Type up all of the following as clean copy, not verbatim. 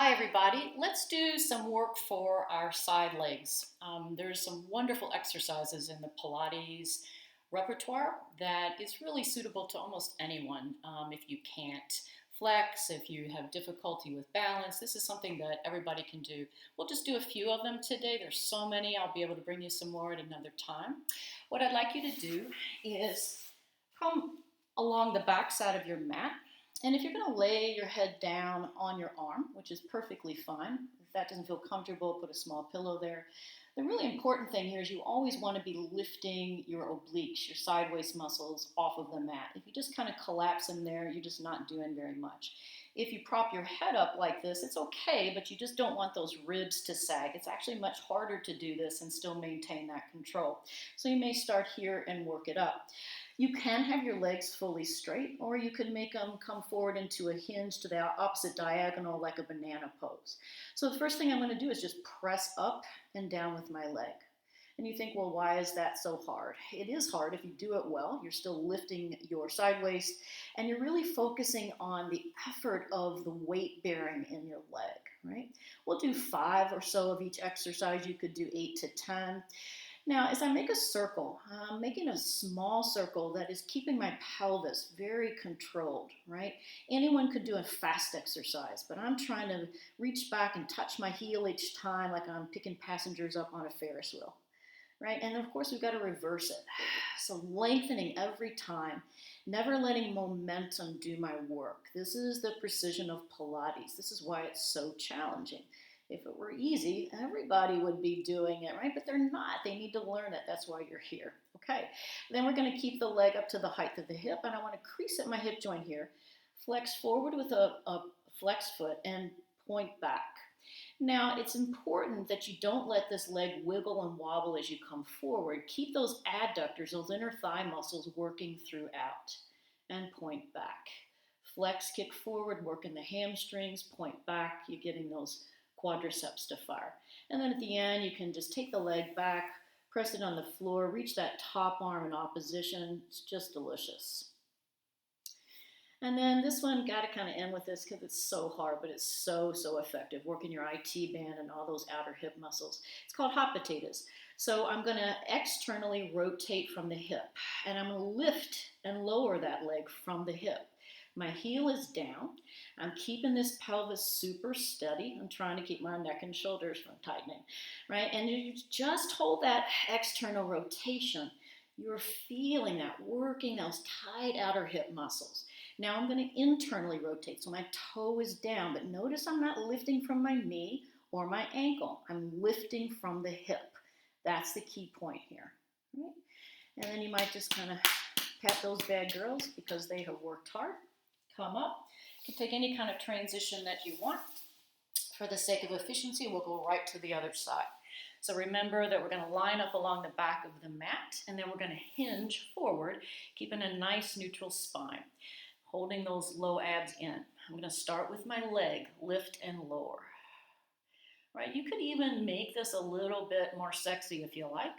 Hi everybody, let's do some work for our side legs. There's some wonderful exercises in the Pilates repertoire that is really suitable to almost anyone. If you can't flex, if you have difficulty with balance, this is something that everybody can do. We'll just do a few of them today. There's so many, I'll be able to bring you some more at another time. What I'd like you to do is come along the back side of your mat. And if you're going to lay your head down on your arm, which is perfectly fine, if that doesn't feel comfortable, put a small pillow there. The really important thing here is you always want to be lifting your obliques, your sideways muscles off of the mat. If you just kind of collapse them there, you're just not doing very much. If you prop your head up like this, it's okay, but you just don't want those ribs to sag. It's actually much harder to do this and still maintain that control. So you may start here and work it up. You can have your legs fully straight, or you could make them come forward into a hinge to the opposite diagonal like a banana pose. So the first thing I'm going to do is just press up and down with my leg. And you think, well, why is that so hard? It is hard if you do it well. You're still lifting your side waist, and you're really focusing on the effort of the weight bearing in your leg, right? We'll do 5 or so of each exercise. You could do 8 to 10. Now, as I make a circle, I'm making a small circle that is keeping my pelvis very controlled, right? Anyone could do a fast exercise, but I'm trying to reach back and touch my heel each time like I'm picking passengers up on a Ferris wheel, right? And of course, we've got to reverse it. So lengthening every time, never letting momentum do my work. This is the precision of Pilates. This is why it's so challenging. If it were easy, everybody would be doing it, right? But they're not. They need to learn it. That's why you're here. Okay. Then we're going to keep the leg up to the height of the hip, and I want to crease at my hip joint here. Flex forward with a flex foot and point back. Now, it's important that you don't let this leg wiggle and wobble as you come forward. Keep those adductors, those inner thigh muscles working throughout, and point back. Flex, kick forward, working the hamstrings, point back. You're getting those quadriceps to fire. And then at the end, you can just take the leg back, press it on the floor, reach that top arm in opposition. It's just delicious. And then this one, got to kind of end with this because it's so hard, but it's so effective, working your IT band and all those outer hip muscles. It's called hot potatoes. So I'm going to externally rotate from the hip, and I'm going to lift and lower that leg from the hip. My heel is down. I'm keeping this pelvis super steady. I'm trying to keep my neck and shoulders from tightening, right? And you just hold that external rotation. You're feeling that, working those tight outer hip muscles. Now I'm going to internally rotate, so my toe is down, but notice I'm not lifting from my knee or my ankle. I'm lifting from the hip. That's the key point here. Right? And then you might just kind of pat those bad girls because they have worked hard. Come up. You can take any kind of transition that you want. For the sake of efficiency, we'll go right to the other side. So remember that we're going to line up along the back of the mat, and then we're going to hinge forward, keeping a nice neutral spine, holding those low abs in. I'm going to start with my leg, lift and lower. Right? You could even make this a little bit more sexy if you like.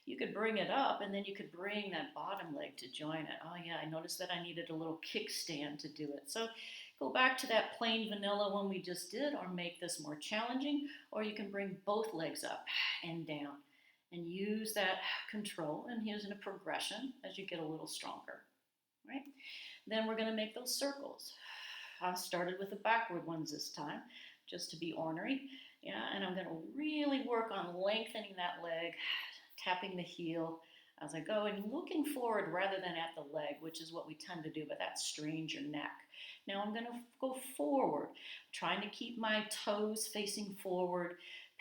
You could bring it up, and then you could bring that bottom leg to join it. Oh yeah, I noticed that I needed a little kickstand to do it. So go back to that plain vanilla one we just did, or make this more challenging, or you can bring both legs up and down and use that control, and here's in a progression as you get a little stronger, right? Then we're going to make those circles. I started with the backward ones this time, just to be ornery. Yeah, and I'm going to really work on lengthening that leg, tapping the heel as I go and looking forward rather than at the leg, which is what we tend to do, but that strains your neck. Now I'm going to go forward, trying to keep my toes facing forward,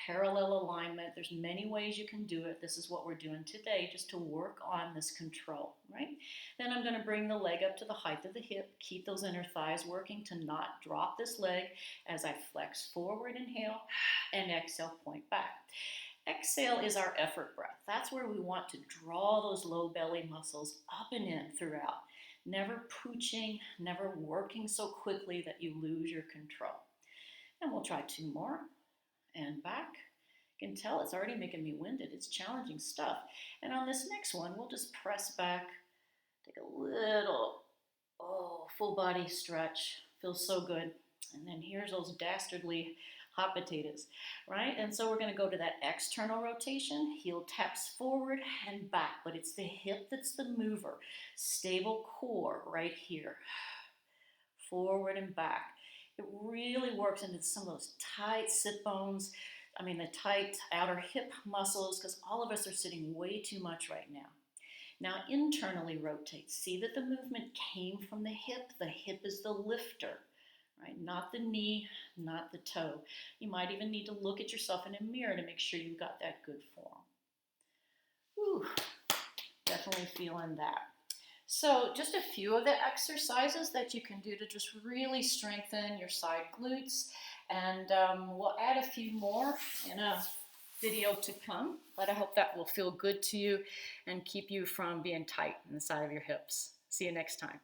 parallel alignment. There's many ways you can do it. This is what we're doing today, just to work on this control, right? Then I'm going to bring the leg up to the height of the hip, keep those inner thighs working to not drop this leg as I flex forward, inhale, and exhale, point back. Exhale is our effort breath. That's where we want to draw those low belly muscles up and in throughout. Never pooching, never working so quickly that you lose your control. And we'll try 2 more. And back. You can tell it's already making me winded. It's challenging stuff. And on this next one, we'll just press back, take a little, full body stretch. Feels so good. And then here's those dastardly hot potatoes, right? And so we're going to go to that external rotation. Heel taps forward and back, but it's the hip that's the mover. Stable core right here. Forward and back. It really works into some of those tight sit bones. I mean, the tight outer hip muscles, because all of us are sitting way too much right now. Now, internally rotate. See that the movement came from the hip. The hip is the lifter, right? Not the knee, not the toe. You might even need to look at yourself in a mirror to make sure you've got that good form. Whew, definitely feeling that. So just a few of the exercises that you can do to just really strengthen your side glutes. And we'll add a few more in a video to come, but I hope that will feel good to you and keep you from being tight in the side of your hips. See you next time.